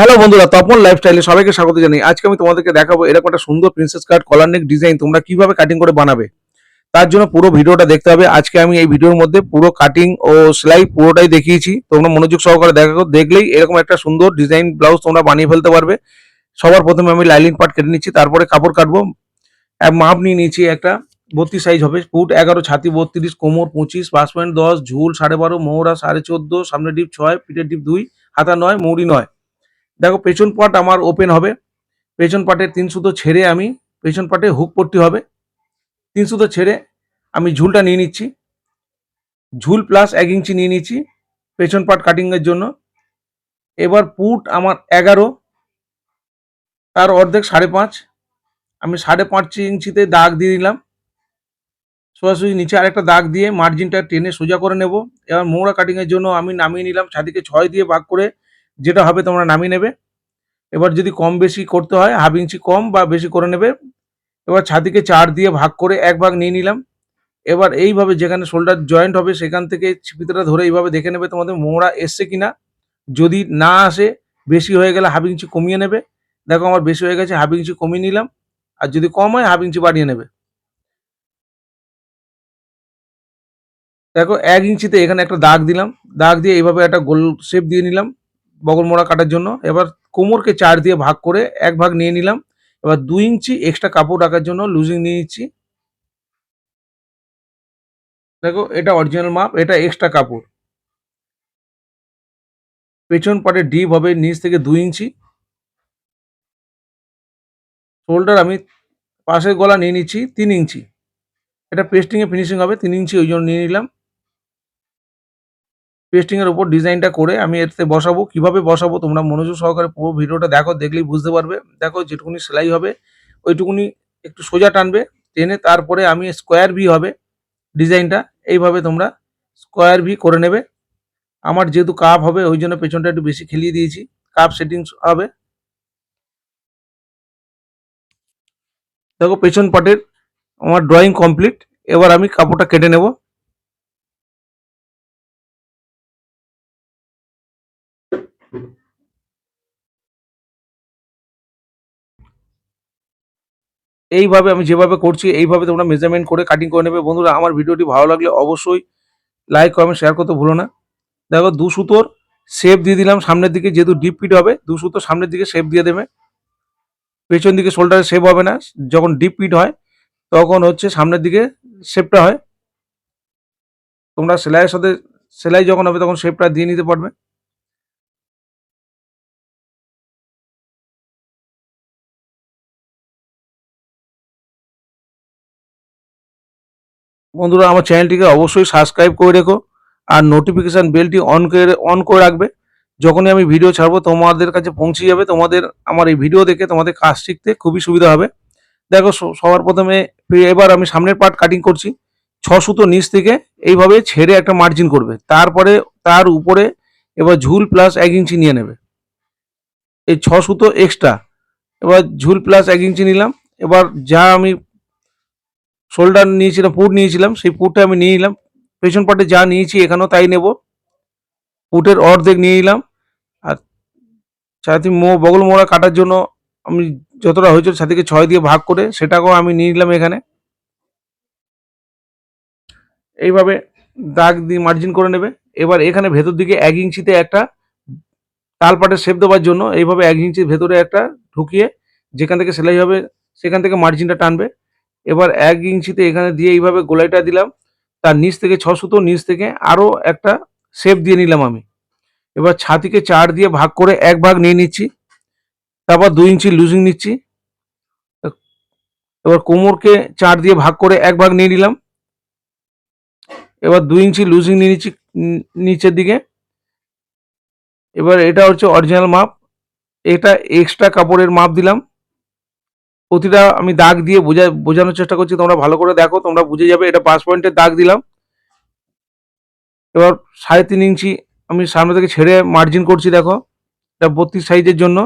Hello বন্ধুরা, তপন লাইফস্টাইলে সবাইকে স্বাগত জানাই। আজকে আমি তোমাদেরকে দেখাবো এরকম একটা সুন্দর প্রিন্সেস কাট কলার নেক ডিজাইন তোমরা কিভাবে কাটিং করে বানাবে। তার জন্য পুরো ভিডিওটা দেখতে হবে। আজকে আমি এই ভিডিওর মধ্যে পুরো কাটিং ও সেলাই পুরোটাই দেখিয়েছি। তোমরা মনোযোগ সহকারে দেখলেই এরকম একটা সুন্দর ডিজাইন ব্লাউজ তোমরা বানিয়ে ফেলতে পারবে। সবার প্রথমে আমি লাইলিং পার্ট কেটে নিচ্ছি, তারপরে কাপড় কাটবো। মাপ নিয়ে নিয়েছি একটা 32 সাইজ হবে, ফুট 11, ছাতি 32, কোমর 25, পাঁচপয়েন্ট 10, ঝুল 12.5, মোহরা 14.5, সামনে ডিপ 6, পিঠের ডিপ 2, হাতা 9, মৌরি 9। দেখো পেছন পার্ট আমার ওপেন হবে। পেছন পার্টের 3 সুতো ছেড়ে আমি পেছন পার্টে হুক পট্টি হবে। 3 সুতো ছেড়ে আমি ঝুলটা নিয়ে নিচ্ছি। ঝুল প্লাস 1 ইঞ্চি নিয়ে নিচ্ছি পেছন পার্ট কাটিংয়ের জন্য। এবার পুট আমার 11, তার অর্ধেক 5.5। আমি 5.5 ইঞ্চিতে দাগ দিয়ে দিলাম। সোজাসুজি নিচে আরেকটা দাগ দিয়ে মার্জিনটা টেনে সোজা করে নেব। এবার মোহরা কাটিংয়ের জন্য আমি নামিয়ে নিলাম, ছাতিকে 6 দিয়ে ভাগ করে যেটা হবে তোমরা নামিয়ে নেবে। এবার যদি কম বেশি করতে হয় হাফ ইঞ্চি কম বা বেশি করে নেবে। এবার ছাতিকে 4 দিয়ে ভাগ করে এক ভাগ নিয়ে নিলাম। এবার এইভাবে যেখানে শোল্ডার জয়েন্ট হবে সেখান থেকে ফিতেটা ধরে এইভাবে দেখে নেবে তোমাদের মোহরা এসছে কিনা। যদি না আসে, বেশি হয়ে গেলে হাফ ইঞ্চি কমিয়ে নেবে। দেখো আমার বেশি হয়ে গেছে, হাফ ইঞ্চি কমিয়ে নিলাম। আর যদি কম হয় হাফ ইঞ্চি বাড়িয়ে নেবে। দেখো 1 ইঞ্চিতে এখানে একটা দাগ দিলাম। দাগ দিয়ে এইভাবে একটা গোল শেপ দিয়ে নিলাম বগল মোড়া কাটার জন্য। এবার কোমরকে 4 দিয়ে ভাগ করে এক ভাগ নিয়ে নিলাম। এবার 2 ইঞ্চি এক্সট্রা কাপড় রাখার জন্য লুজিং নিয়ে নিচ্ছি। দেখো এটা অরিজিনাল মাপ, এটা এক্সট্রা কাপড়। পেছন পাটের ডিপ হবে নিচ থেকে 2 ইঞ্চি। শোল্ডার আমি পাশের গলা নিয়ে নিচ্ছি 3 ইঞ্চি। এটা পেস্টিংয়ে ফিনিশিং হবে 3 ইঞ্চি, ওই জন্য নিয়ে নিলাম। পেস্টিংয়ের উপর ডিজাইনটা করে আমি এতে বসাবো। কিভাবে বসাবো তোমরা মনোযোগ সহকারে পুরো ভিডিওটা দেখো, দেখলেই বুঝতে পারবে। দেখো যেটুকুনি সেলাই হবে ওইটুকুনি একটু সোজা টানবে, টেনে তারপরে আমি স্কোয়ার ভি হবে ডিজাইনটা। এইভাবে তোমরা স্কোয়ার ভি করে নেবে। আমার যেহেতু কাপ হবে ওই জন্য পেছনটা একটু বেশি খেলিয়ে দিয়েছি, কাপ সেটিংস হবে। দেখো পেছন পাটের আমার ড্রয়িং কমপ্লিট। এবার আমি কাপড়টা কেটে নেব। এইভাবে আমি যেভাবে করছি এইভাবে তোমরা মেজারমেন্ট করে কাটিং করে নেবে। বন্ধুরা আমার ভিডিওটি ভালো লাগলে অবশ্যই লাইক কমেন্ট শেয়ার করতে ভুলো না। দেখো 2 সুতোর শেপ দিয়ে দিলাম সামনের দিকে, যেহেতু ডিপ ফিট হবে 2 সুতো সামনের দিকে শেপ দিয়ে দেবে। পেছন দিকে শোল্ডারে শেপ হবে না, যখন ডিপ ফিট হয় তখন হচ্ছে সামনের দিকে শেপটা হয়। তোমরা সেলাইয়ের সাথে সেলাই যখন হবে তখন শেপটা দিয়ে নিতে পারবে। বন্ধুরা আমার চ্যানেলটিকে অবশ্যই সাবস্ক্রাইব করে রেখো আর নোটিফিকেশান বেলটি অন করে রাখবে। যখনই আমি ভিডিও ছাড়বো তোমাদের কাছে পৌঁছে যাবে। তোমাদের আমার এই ভিডিও দেখে তোমাদের কাজ শিখতে খুবই সুবিধা হবে। দেখো সবার প্রথমে এবার আমি সামনের পার্ট কাটিং করছি। 6 সুতো নিচ থেকে এইভাবে ছেড়ে একটা মার্জিন করবে, তারপরে তার উপরে এবার ঝুল প্লাস 1 ইঞ্চি নিয়ে নেবে। এই 6 সুতো এক্সট্রা, এবার ঝুল প্লাস 1 ইঞ্চি নিলাম। এবার যা আমি শোল্ডার নিয়েছিলাম, পুট নিয়েছিলাম, সেই পুটটা আমি নিয়ে নিলাম। পেছন পার্টে যা নিয়েছি এখানেও তাই নেব। পুটের অর্ধেক নিয়ে নিলাম। আর ছাতি বগল মোড়া কাটার জন্য আমি যতটা হয়েছিল ছাতিকে 6 দিয়ে ভাগ করে সেটাকেও আমি নিয়ে নিলাম এখানে। এইভাবে দাগ দিয়ে মার্জিন করে নেবে। এবার এখানে ভেতর দিকে 1 ইঞ্চিতে একটা তালপাটের শেপ দেওয়ার জন্য এইভাবে 1 ইঞ্চির ভেতরে একটা ঢুকিয়ে যেখান থেকে সেলাই হবে সেখান থেকে মার্জিনটা টানবে। এবার 1 ইঞ্চিতে এখানে দিয়ে এইভাবে গোলাইটা দিলাম। তার নিচ থেকে 6 সুতো নিচ থেকে আরও একটা শেপ দিয়ে নিলাম আমি। এবার ছাতিকে 4 দিয়ে ভাগ করে এক ভাগ নিয়ে নিচ্ছি। তারপর 2 ইঞ্চি লুজিং নিচ্ছি। এবার কোমরকে 4 দিয়ে ভাগ করে এক ভাগ নিয়ে নিলাম। এবার 2 ইঞ্চি লুজিং নিয়ে নিচ্ছি নিচের দিকে। এবার এটা হচ্ছে অরিজিনাল মাপ, এটা এক্সট্রা কাপড়ের মাপ দিলাম। প্রতিটা আমি দাগ দিয়ে বোঝানোর চেষ্টা করছি, তোমরা ভালো করে দেখো, তোমরা বুঝে যাবে। এটা 5 পয়েন্টের দাগ দিলাম। এবার 3.5 ইঞ্চি আমি সামনে থেকে ছেড়ে মার্জিন করছি। দেখো এটা 32 সাইজের জন্য।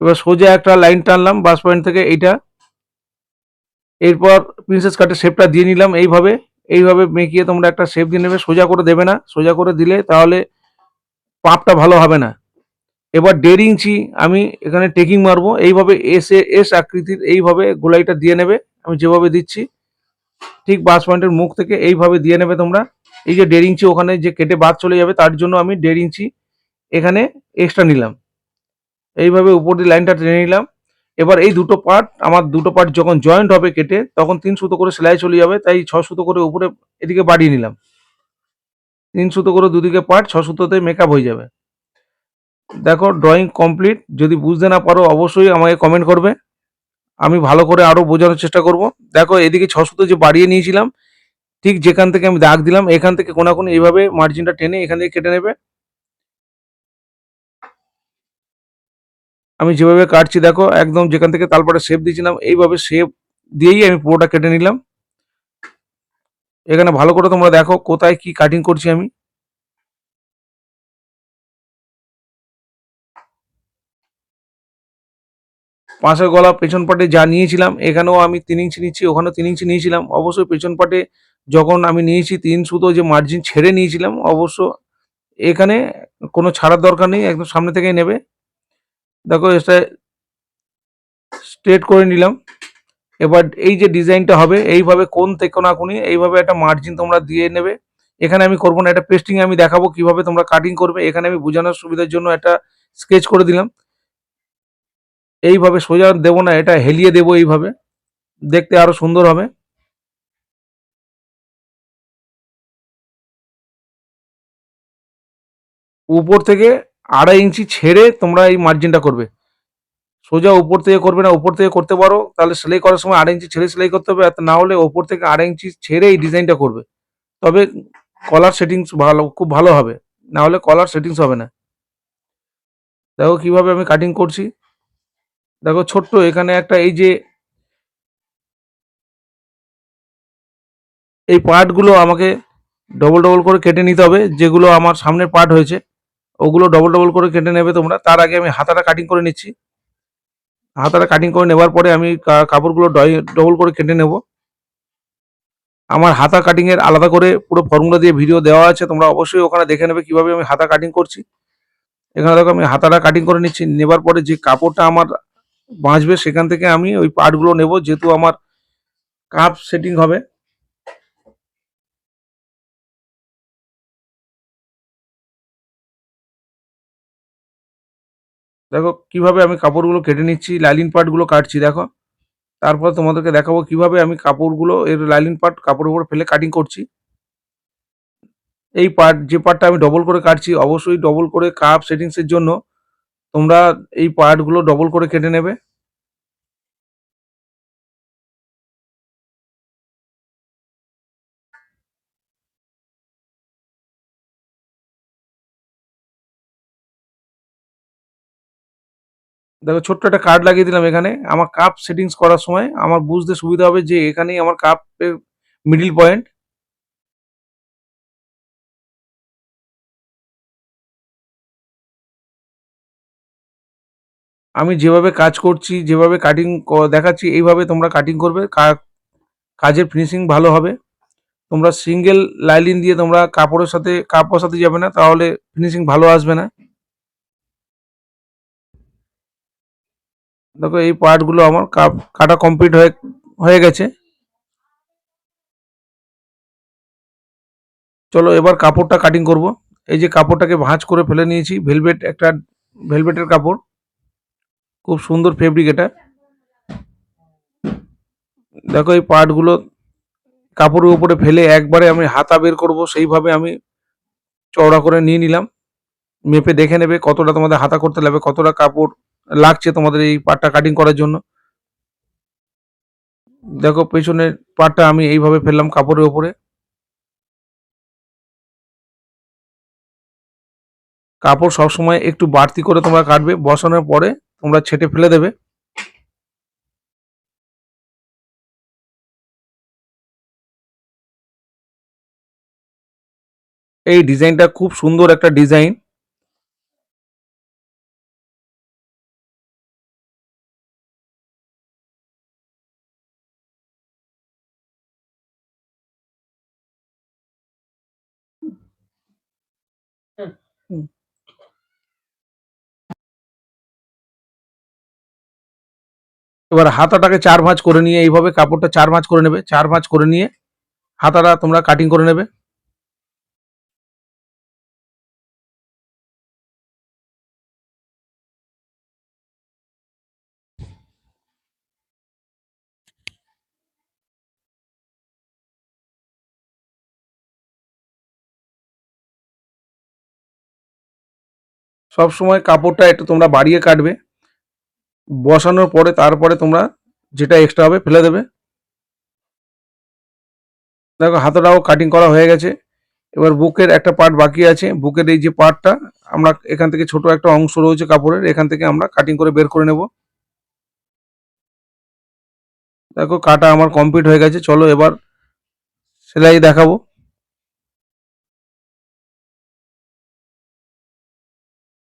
এবার সোজা একটা লাইন টানলাম 5 পয়েন্ট থেকে এইটা। এরপর প্রিন্সেস কাটের শেপটা দিয়ে নিলাম। এইভাবে এইভাবে মেকিয়ে তোমরা একটা শেপ দিয়ে নেবে। সোজা করে দেবে না, সোজা করে দিলে তাহলে পাপটা ভালো হবে না। এবার 1.5 ইঞ্চি আমি এখানে টেকিং মারবো, এইভাবে এস আকৃতির এইভাবে গোলাইটা দিয়ে নেবে। আমি যেভাবে দিচ্ছি ঠিক বাস পয়েন্টের মুখ থেকে এইভাবে দিয়ে নেবে তোমরা। এই যে 1.5 ইঞ্চি ওখানে যে কেটে বাদ চলে যাবে তার জন্য আমি 1.5 ইঞ্চি এখানে এক্সট্রা নিলাম। এইভাবে উপর দিয়ে লাইনটা টেনে নিলাম। এবার এই দুটো পার্ট, আমার দুটো পার্ট যখন জয়েন্ট হবে কেটে, তখন 3 সুতো করে সেলাই চলে যাবে, তাই 6 সুতো করে উপরে এদিকে বাড়িয়ে নিলাম। 3 সুতো করে দুদিকে পার্ট 6 সুতোতে মেকআপ হয়ে যাবে। দেখো ড্রয়িং কমপ্লিট। যদি বুঝতে না পারো অবশ্যই আমাকে কমেন্ট করবে, আমি ভালো করে আরো বোঝানোর চেষ্টা করব। দেখো এদিকে 6 সুতো যে বাড়িয়ে নিয়েছিলাম, ঠিক যেখান থেকে আমি দাগ দিলাম এখান থেকে কোনাকুনি এইভাবে মার্জিনটা টেনে এখান থেকে কেটে নেবে। আমি যেভাবে কাটছি দেখো একদম যেখান থেকে তালপাটা শেপ দিয়েছিলাম এইভাবে শেপ দিয়েই আমি পুরোটা কেটে নিলাম। এখানে ভালো করে তোমরা দেখো কোথায় কি কাটিং করছি আমি। পাঁচের গলা পেছন পাটে যা নিয়েছিলাম এখানেও আমি 3 ইঞ্চি নিচ্ছি, ওখানেও 3 ইঞ্চি নিয়েছিলাম। অবশ্যই পেছন পাটে যখন আমি নিয়েছি 3 সুতো যে মার্জিন ছেড়ে নিয়েছিলাম, অবশ্য এখানে কোনো ছাড়ার দরকার নেই, একদম সামনে থেকেই নেবে। দেখো এটা স্ট্রেট করে নিলাম। এবার এই যে ডিজাইনটা হবে এইভাবে কোণ থেকে কোনাকুনি এইভাবে একটা মার্জিন তোমরা দিয়ে নেবে। এখানে আমি করবো না, এটা পেস্টিং আমি দেখাবো কিভাবে তোমরা কাটিং করবে। এখানে আমি বোঝানোর সুবিধার জন্য একটা স্কেচ করে দিলাম। এইভাবে সোজা দেবো না, এটা হেলিয়ে দেবো, এইভাবে দেখতে আরো সুন্দর হবে। উপর থেকে 2.5 ইঞ্চি ছেড়ে তোমরা এই মার্জিনটা করবে। সোজা উপর থেকে করবে না, উপর থেকে করতে পারো তাহলে সেলাই করার সময় 2.5 ইঞ্চি ছেড়ে সেলাই করতে হবে, আর না হলে ওপর থেকে 2.5 ইঞ্চি ছেড়ে এই ডিজাইনটা করবে। তবে কলার সেটিংস ভালো, খুব ভালো হবে, না হলে কলার সেটিংস হবে না। দেখো কিভাবে আমি কাটিং করছি। দেখো ছোট্ট এখানে একটা এই যে এই পার্টগুলো আমাকে ডবল ডবল করে কেটে নিতে হবে, যেগুলো আমার সামনের পার্ট হয়েছে ওগুলো ডবল ডবল করে কেটে নেবে তোমরা। তার আগে আমি হাতাটা কাটিং করে নিচ্ছি। হাতাটা কাটিং করে নেবার পরে আমি কাপড়গুলো ডবল করে কেটে নেব। আমার হাতা কাটিং এর আলাদা করে পুরো ফর্মুলা দিয়ে ভিডিও দেওয়া আছে, তোমরা অবশ্যই ওখানে দেখে নেবে কিভাবে আমি হাতা কাটিং করছি। এখানে দেখো আমি হাতাটা কাটিং করে নিচ্ছি। নেবার পরে যে কাপড়টা আমার বাঁচবে সেখান থেকে আমি ওই পার্টগুলো নেব, যেহেতু আমার কাপ সেটিং হবে। দেখো কিভাবে আমি কাপড়গুলো কেটে নিচ্ছি, লাইলিন পার্টগুলো কাটছি দেখো। তারপর তোমাদেরকে দেখাবো কিভাবে আমি কাপড়গুলো এর লাইলিন পার্ট কাপড়ের উপর ফেলে কাটিং করছি। এই পার্ট যে পার্টটা আমি ডবল করে কাটছি, অবশ্যই ডবল করে কাপ সেটিংসের জন্য তোমরা এই পার্টগুলো ডবল করে কেটে নেবে। দেখো ছোট্ট একটা কার্ড লাগিয়ে দিলাম এখানে, আমার কাপ সেটিংস করার সময় আমার বুঝতে সুবিধা হবে যে এখানেই আমার কাপের মিডিল পয়েন্ট। আমি যেভাবে কাজ করছি, যেভাবে কাটিং দেখাচ্ছি এইভাবে তোমরা কাটিং করবে, কাজের ফিনিশিং ভালো হবে। তোমরা সিঙ্গেল লাইলিন দিয়ে তোমরা কাপড়ের সাথে কাপ বসাতে যাবে না, তাহলে ফিনিশিং ভালো আসবে না। দেখো এই পার্টগুলো আমার কাপ কাটা কমপ্লিট হয়ে হয়ে গেছে। চলো এবার কাপড়টা কাটিং করব। এই যে কাপড়টাকে ভাঁজ করে ফেলে নিয়েছি, ভেলভেট একটা ভেলভেটের কাপড়, খুব সুন্দর ফেব্রিক এটা। দেখো এই পার্টগুলো কাপড়ের উপরে ফেলে একবারে আমি হাতা বের করব সেইভাবে আমি চওড়া করে নিয়ে নিলাম। মেপে দেখে নেবে কতটা তোমাদের হাতা করতে লাগবে, কতটা কাপড় লাগছে তোমাদের এই পার্টটা কাটিং করার জন্য। দেখো পেছনের পার্টটা আমি এইভাবে ফেললাম কাপড়ের উপরে। কাপড় সবসময় একটু বাড়তি করে তোমরা কাটবে, বসানোর পরে তোমরা ছেটে ফেলে দেবে। এই ডিজাইনটা খুব সুন্দর একটা ডিজাইন। এবার হাতাটাকে 4 ভাঁজ করে নিয়ে এইভাবে কাপড়টা 4 ভাঁজ করে নেবে। 4 ভাঁজ করে নিয়ে হাতাটা তোমরা কাটিং করে নেবে। সবসময় কাপড়টা একটু তোমরা বাড়িয়ে কাটবে। বসানোর পরে তারপরে তোমরা যেটা এক্সট্রা হবে ফেলে দেবে। দেখো হাতাটাও কাটিং করা হয়ে গেছে। এবার বুকের একটা পার্ট বাকি আছে। বুকের এই যে পার্টটা আমরা এখান থেকে ছোট একটা অংশ রয়েছে কাপড়ের, এখান থেকে আমরা কাটিং করে বের করে নেব। দেখো কাটা আমার কমপ্লিট হয়ে গেছে। চলো এবার সেলাই দেখাবো।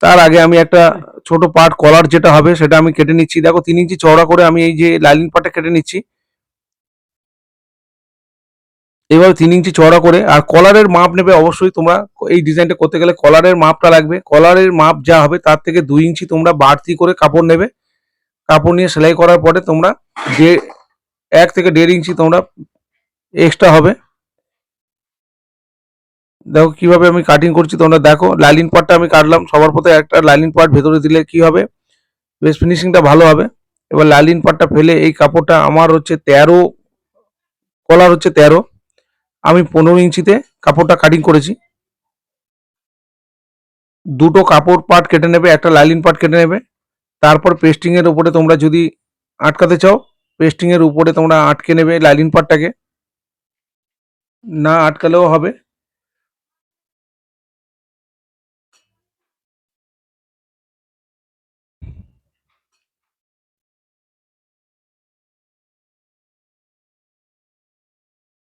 তার আগে আমি একটা ছোট পার্ট কলার যেটা হবে সেটা আমি কেটে নিচ্ছি। দেখো 3 ইঞ্চি চওড়া করে আমি এই যে লাইনিং পার্টটা কেটে নিচ্ছি। এইভাবে 3 ইঞ্চি চওড়া করে। আর কলারের মাপ নেবে অবশ্যই তোমরা। এই ডিজাইনটা করতে গেলে কলারের মাপটা লাগবে। কলারের মাপ যা হবে তার থেকে 2 ইঞ্চি তোমরা বাড়তি করে কাপড় নেবে। কাপড় নিয়ে সেলাই করার পরে তোমরা যে 1 থেকে 1.5 ইঞ্চি তোমরা এক্সট্রা হবে। দেখো কিভাবে আমি কাটিং করছি তোমরা দেখো। লাইনিং পার্টটা আমি কাটলাম। সবার প্রথমে একটা লাইনিং পার্ট ভেতরে দিলে কি হবে, বেশ ফিনিশিংটা ভালো হবে। এবার লাইনিং পার্টটা ফেলে এই কাপড়টা আমার হচ্ছে 13, কলার হচ্ছে 13, আমি 15 ইঞ্চিতে কাপড়টা কাটিং করেছি। দুটো কাপড় পার্ট কেটে নেবে, একটা লাইনিং পার্ট কেটে নেবে। তারপর পেস্টিং এর উপরে তোমরা যদি আটকাতে চাও, পেস্টিং এর উপরে তোমরা আটকে নেবে লাইনিং পার্টটাকে। না আটকালেও হবে।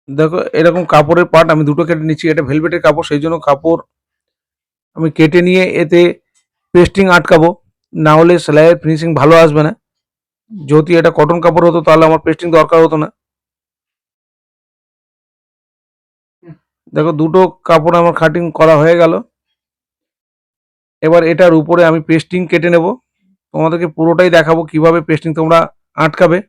দেখো এরকম কাপড়ের পার্ট আমি দুটো কেটে নিচ্ছি। এটা ভেলভেটের কাপড়, সেই জন্য কাপড় আমি কেটে নিয়ে এতে পেস্টিং আটকাবো, না হলে সেলাইয়ের ফিনিশিং ভালো আসবে না। যদি এটা কটন কাপড় হতো তাহলে আমার পেস্টিং দরকার হতো না। দেখো দুটো কাপড় আমার কাটিং করা হয়ে গেল। এবার এটার উপরে আমি পেস্টিং কেটে নেব। তোমাদেরকে পুরোটাই দেখাবো কিভাবে পেস্টিং তোমরা আটকাবে।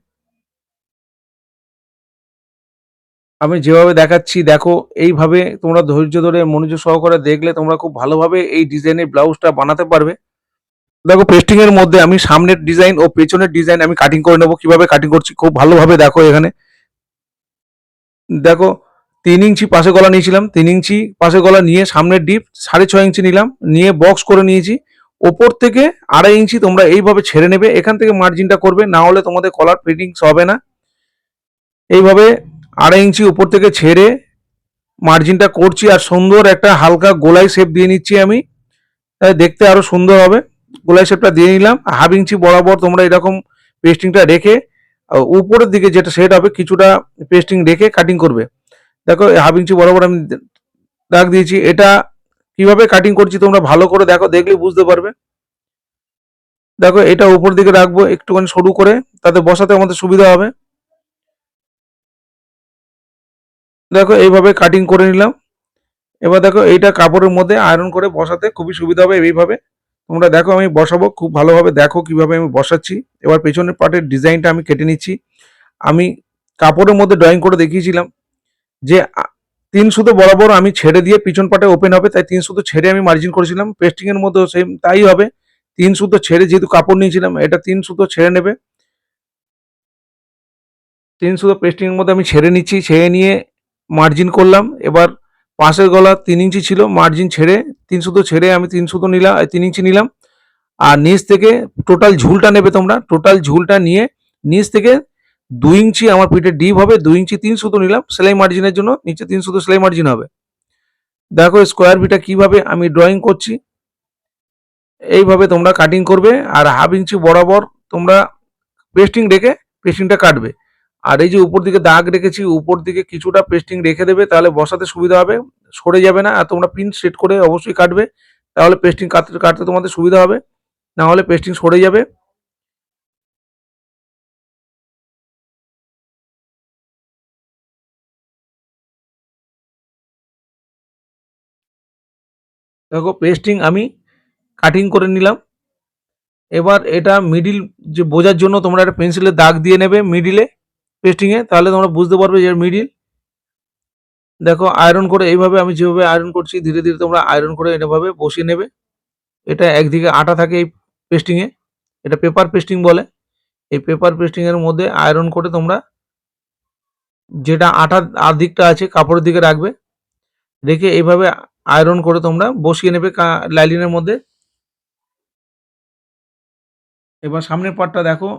আমি যেভাবে দেখাচ্ছি দেখো, এইভাবে তোমরা ধৈর্য ধরে মনোযোগ সহকারে দেখলে তোমরা খুব ভালোভাবে এই ডিজাইনের ব্লাউজটা বানাতে পারবে। দেখো পেস্টিং এর মধ্যে আমি সামনের ডিজাইন ও পেছনের ডিজাইন আমি কাটিং করে নেবো। কিভাবে কাটিং করছি খুব ভালোভাবে দেখো। এখানে দেখো 3 ইঞ্চি পাশে গলা নিয়েছিলাম। 3 ইঞ্চি পাশে গলা নিয়ে সামনের ডিপ 6.5 ইঞ্চি নিলাম, নিয়ে বক্স করে নিয়েছি। ওপর থেকে 2.5 ইঞ্চি তোমরা এইভাবে ছেড়ে নেবে। এখান থেকে মার্জিনটা করবে, না হলে তোমাদের কলার ফিটিংস হবে না। এইভাবে 2.5 ইঞ্চি উপর থেকে ছেড়ে মার্জিনটা করছি, আর সুন্দর একটা হালকা গোলাই শেপ দিয়ে নিচ্ছি আমি। তাই দেখতে আরো সুন্দর হবে। গোলাই শেপটা দিয়ে নিলাম। 1/2 ইঞ্চি বরাবর তোমরা এরকম পেস্টিংটা রেখে উপরের দিকে যেটা সেট হবে কিছুটা পেস্টিং রেখে কাটিং করবে। দেখো 1/2 ইঞ্চি বরাবর আমি দাগ দিয়েছি। এটা কিভাবে কাটিং করছি তোমরা ভালো করে দেখো, দেখলে বুঝতে পারবে। দেখো এটা উপর দিকে রাখবো একটুখানি সরু করে, তাতে বসাতে আমাদের সুবিধা হবে। দেখো এইভাবে কাটিং করে নিলাম। এবার দেখো এইটা কাপড়ের মধ্যে আয়রন করে বসাতে খুবই সুবিধা হবে। এইভাবে তোমরা দেখো আমি বসাবো, খুব ভালোভাবে দেখো কিভাবে আমি বসাচ্ছি। এবার পেছনের পার্টের ডিজাইনটা আমি কেটে নিচ্ছি। আমি কাপড়ের মধ্যে ড্রয়িং করে দেখিয়েছিলাম যে 3 সুতো বরাবর আমি ছেড়ে দিয়ে পিছন পাটে ওপেন হবে, তাই 3 সুতো ছেড়ে আমি মার্জিন করেছিলাম। পেস্টিং এর মধ্যেও সেম তাই হবে। 3 সুতো ছেড়ে, যেহেতু কাপড় নিয়েছিলাম, এটা 3 সুতো ছেড়ে নেবে। 3 সুতো পেস্টিং এর মধ্যে আমি ছেড়ে নিচ্ছি। ছেড়ে নিয়ে মার্জিন করলাম। এবার পাশের গলা 3 ইঞ্চি ছিল, মার্জিন ছেড়ে 3 সুতো ছেড়ে আমি 3 সুতো নিলাম, 3 ইঞ্চি নিলাম। আর নিচ থেকে টোটাল ঝুলটা নেবে তোমরা। টোটাল ঝুলটা নিয়ে নিচ থেকে 2 ইঞ্চি আমার পিঠের ডিপ হবে। 2 ইঞ্চি 3 সুতো নিলাম সেলাই মার্জিনের জন্য। নিচে 3 সুতো সেলাই মার্জিন হবে। দেখো স্কোয়ার ভিটা কিভাবে আমি ড্রয়িং করছি, এইভাবে তোমরা কাটিং করবে। আর 1/2 ইঞ্চি বরাবর তোমরা পেস্টিং রেখে পেস্টিংটা কাটবে। আর এই যে উপর দিকে দাগ রেখেছি, উপর দিকে কিছুটা পেস্টিং রেখে দেবে, তাহলে বসাতে সুবিধা হবে, সরে যাবে না। আর তোমরা পিন সেট করে অবশ্যই কাটবে, তাহলে পেস্টিং কাটতে কাটতে তোমাদের সুবিধা হবে, না হলে পেস্টিং সরে যাবে। দেখো পেস্টিং আমি কাটিং করে নিলাম। এবার এটা মিডিল যে বোঝার জন্য তোমরা একটা পেন্সিলের দাগ দিয়ে নেবে মিডিলে পেস্টিংয়ে, তাহলে তোমরা বুঝতে পারবে যে মিডিল। দেখো আয়রন করে এইভাবে আমি যেভাবে আয়রন করছি ধীরে ধীরে তোমরা আয়রন করে এভাবে বসিয়ে নেবে। এটা একদিকে আটা থাকে এই পেস্টিংয়ে, এটা পেপার পেস্টিং বলে। এই পেপার পেস্টিংয়ের মধ্যে আয়রন করে তোমরা যেটা আটার দিকটা আছে কাপড়ের দিকে রাখবে, রেখে এইভাবে আয়রন করে তোমরা বসিয়ে নেবে লাইলিনের মধ্যে। এবার সামনের পার্টটা দেখো,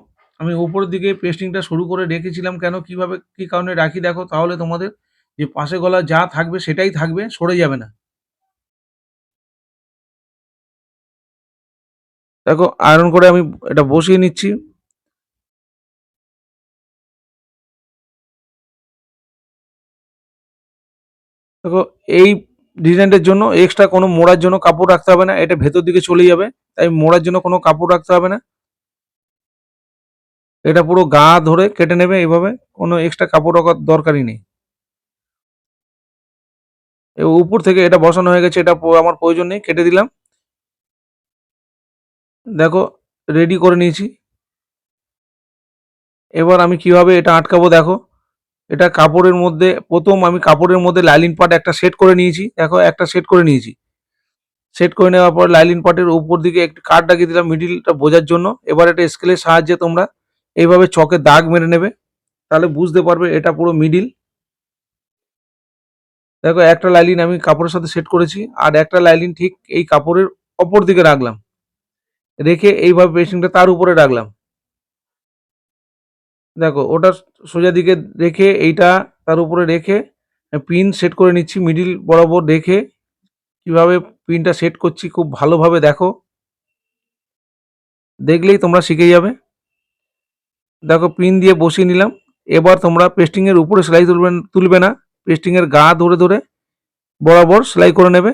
আমি উপরের দিকে পেস্টিংটা শুরু করে রেখেছিলাম কেন, কিভাবে কি কারণে রাখি দেখো, তাহলে তোমাদের যে পাশে গলা যা থাকবে সেটাই থাকবে, সরে যাবে না। দেখো আয়রন করে আমি এটা বসিয়ে নিচ্ছি। দেখো এই ডিজাইনটার জন্য এক্সট্রা কোনো মোড়ার জন্য কাপড় রাখতে হবে না, এটা ভেতর দিকে চলে যাবে, তাই মোড়ার জন্য কোনো কাপড় রাখতে হবে না। এটা পুরো গা ধরে কেটে নেবে এইভাবে, কোনো এক্সট্রা কাপড় রাখার দরকারই নেই। উপর থেকে এটা বসানো হয়ে গেছে, এটা আমার প্রয়োজন নেই, কেটে দিলাম। দেখো রেডি করে নিয়েছি। এবার আমি কিভাবে এটা আটকাবো দেখো, এটা কাপড়ের মধ্যে প্রথম আমি কাপড়ের মধ্যে লাইলিন পার্ট একটা সেট করে নিয়েছি, দেখো একটা সেট করে নিয়েছি। সেট করে নেওয়ার পর লাইলিন পার্টের উপর দিকে একটু কাট লাগিয়ে দিলাম মিডিলটা বোঝার জন্য। এবার এটা স্কেলের সাহায্যে তোমরা এইভাবে চকে দাগ মেরে নেবে, তাহলে বুঝতে পারবে এটা পুরো মিডিল। দেখো একটা লাইলিন আমি কাপড়ের সাথে সেট করেছি, আর একটা লাইলিন ঠিক এই কাপড়ের অপর দিকে রাখলাম, রেখে এইভাবে পেস্টিংটা তার উপরে রাখলাম। দেখো ওটা সোজা দিকে রেখে এইটা তার উপরে রেখে পিন সেট করে নিচ্ছি মিডিল বরাবর রেখে। কিভাবে পিনটা সেট করছি খুব ভালোভাবে দেখো, দেখলেই তোমরা শিখে যাবে। দেখো পিন দিয়ে বসিয়ে নিলাম। এবার তোমরা পেস্টিংয়ের উপরে সেলাই তুলবে না, পেস্টিংয়ের গা ধরে ধরে বরাবর সেলাই করে নেবে।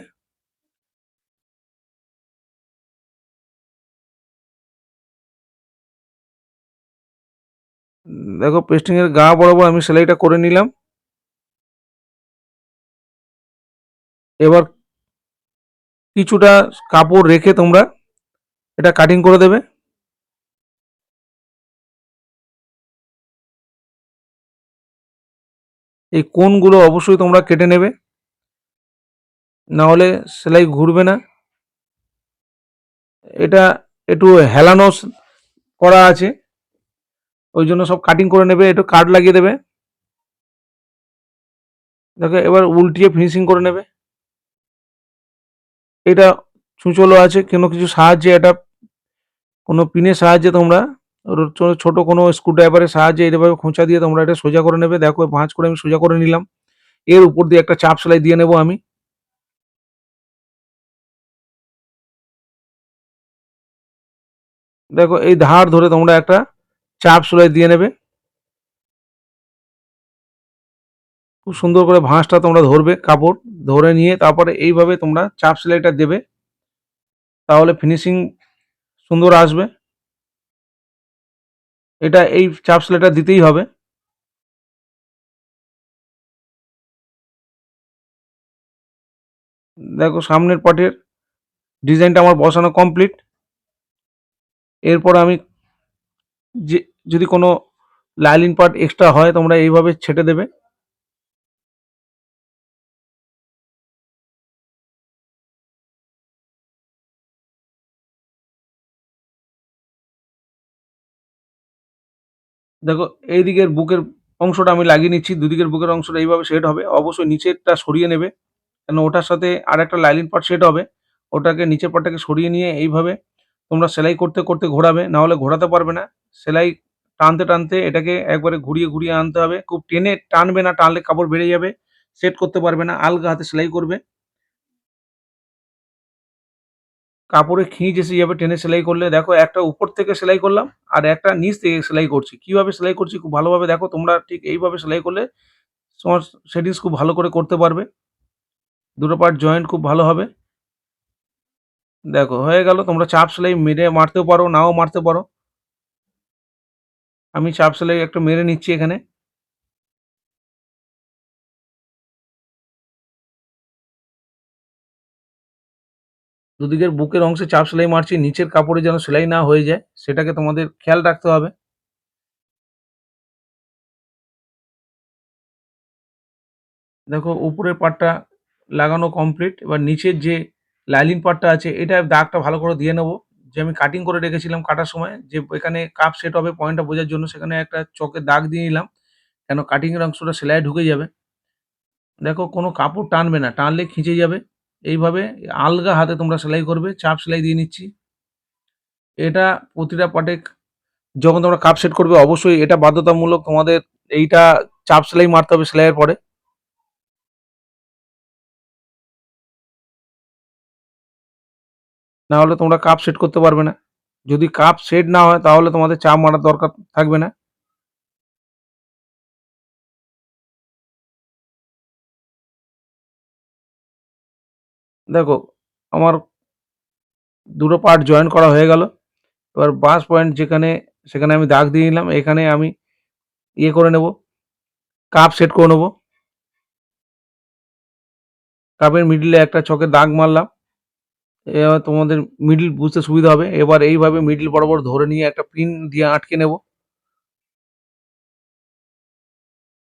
দেখো পেস্টিংয়ের গা বরাবর আমি সেলাইটা করে নিলাম। এবার কিছুটা কাপড় রেখে তোমরা এটা কাটিং করে দেবে। এই কোণগুলো অবশ্যই তোমরা কেটে নেবে, না হলে সেলাই ঘুরবে না। এটা একটু হেলানো করা আছে, ওই জন্য সব কাটিং করে নেবে, একটু কাট লাগিয়ে দেবে। দেখো এবার উল্টিয়ে ফিনিশিং করে নেবে। এটা ছুঁচলো আছে কোনো কিছু সাহায্যে, এটা কোনো পিনের সাহায্যে তোমরা ছোট কোনো স্ক্রুড্রাইভারের সাহায্যে এইভাবে খোঁচা দিয়ে তোমরা এটা সোজা করে নেবে। দেখো ভাঁজ করে আমি সোজা করে নিলাম। এর উপর দিয়ে একটা চাপ সেলাই দিয়ে নেব আমি। দেখো এই ধার ধরে তোমরা একটা চাপ সেলাই দিয়ে নেবে। খুব সুন্দর করে ভাঁজটা তোমরা ধরবে, কাপড় ধরে নিয়ে তারপরে এইভাবে তোমরা চাপ সেলাইটা দেবে, তাহলে ফিনিশিং সুন্দর আসবে। এটা এই চাপ সেলাইটা দিতেই হবে। দেখো সামনের পাটের ডিজাইনটা আমার বসানো কমপ্লিট। এরপর আমি যে যদি কোনো লাইলিন পার্ট এক্সট্রা হয় তোমরা এইভাবে ছেটে দেবে। দেখো এই দিকের বুকের অংশটা আমি লাগিয়ে নিচ্ছি, দুদিকের বুকের অংশটা এইভাবে সেট হবে। অবশ্যই নিচেরটা সরিয়ে নেবে, কেন ওটার সাথে আর একটা লাইলিন পার্ট সেট হবে। ওটাকে নিচের পার্টটাকে সরিয়ে নিয়ে এইভাবে তোমরা সেলাই করতে করতে ঘোরাবে, না হলে ঘোরাতে পারবে না। সেলাই টানতে টানতে এটাকে একবারে ঘুরিয়ে ঘুরিয়ে আনতে হবে, খুব টেনে টানবে না, টানলে কাপড় বেড়ে যাবে, সেট করতে পারবে না। আলগা হাতে সেলাই করবে, কাপড়ে খিঁচ এসে যাবে টেনে সেলাই করলে। দেখো একটা উপর থেকে সেলাই করলাম, আর একটা নিচ থেকে সেলাই করছি। কিভাবে সেলাই করছি খুব ভালোভাবে দেখো, তোমরা ঠিক এইভাবে সেলাই করলে তোমার সেটিংস খুব ভালো করে করতে পারবে, দুটো পার্ট জয়েন্ট খুব ভালো হবে। দেখো হয়ে গেল। তোমরা চাপ সেলাই মেরে মারতেও পারো, নাও মারতে পারো। আমি চাপ সেলাই একটা মেরে নিচ্ছি এখানে। দুদিকের বুকের অংশে চাপ সেলাই মারছি, নিচের কাপড়ে যেন সেলাই না হয়ে যায় সেটাকে তোমাদের খেয়াল রাখতে হবে। দেখো উপরের পার্টটা লাগানো কমপ্লিট। এবার নিচের যে লাইলিন পার্টটা আছে এটার দাগটা ভালো করে দিয়ে নেবো। যে আমি কাটিং করে রেখেছিলাম কাটার সময় যে এখানে কাপ সেট হবে পয়েন্টটা বোঝার জন্য সেখানে একটা চকের দাগ দিয়ে নিলাম। কেন কাটিং এর অংশটা সেলাইয়ে ঢুকে যাবে। দেখো কোনো কাপড় টানবে না, টানলে খিঁচে যাবে। এইভাবে আলগা হাতে তোমরা সেলাই করবে। চাপ সেলাই দিয়ে নিচ্ছি। এটা প্রতিটা পার্টে যখন তোমরা কাপ সেট করবে অবশ্যই এটা বাধ্যতামূলক তোমাদের এইটা চাপ সেলাই মারতে হবে সেলাইয়ের পরে। না হলে তোমরা কাপ সেট করতে পারবে না। যদি কাপ সেট না হয় তাহলে তোমাদের চাপ মারার দরকার থাকবে না। দেখো আমার দুটো পার্ট জয়েন করা হয়ে গেল। এবার বাস পয়েন্ট যেখানে সেখানে আমি দাগ দিয়ে নিলাম। এখানে আমি ইয়ে করে নেব, কাপ সেট করে নেব। কাপের মিডলে একটা চকের দাগ মারলাম। এবার তোমাদের মিডল বুঝতে সুবিধা হবে। এবার এইভাবে মিডল বরাবর ধরে নিয়ে একটা পিন দিয়ে আটকে নেব।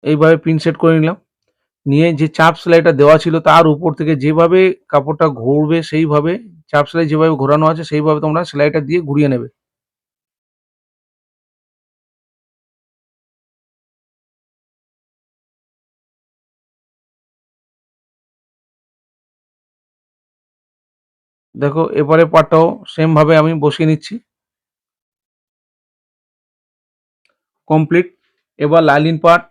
এইভাবে পিন সেট করে নিলাম। নিয়ে যে চাপ সেলাইটা দেওয়া ছিল তার উপর থেকে যেভাবে কাপড়টা ঘুরবে সেইভাবে চাপ সেলাই যেভাবে ঘোরানো আছে সেইভাবে তোমরা সেলাইটা দিয়ে ঘুরিয়ে নেবে। দেখো এবারে পার্টটাও সেম ভাবে আমি বসিয়ে নিচ্ছি। কমপ্লিট। এবার লাইলিন পার্ট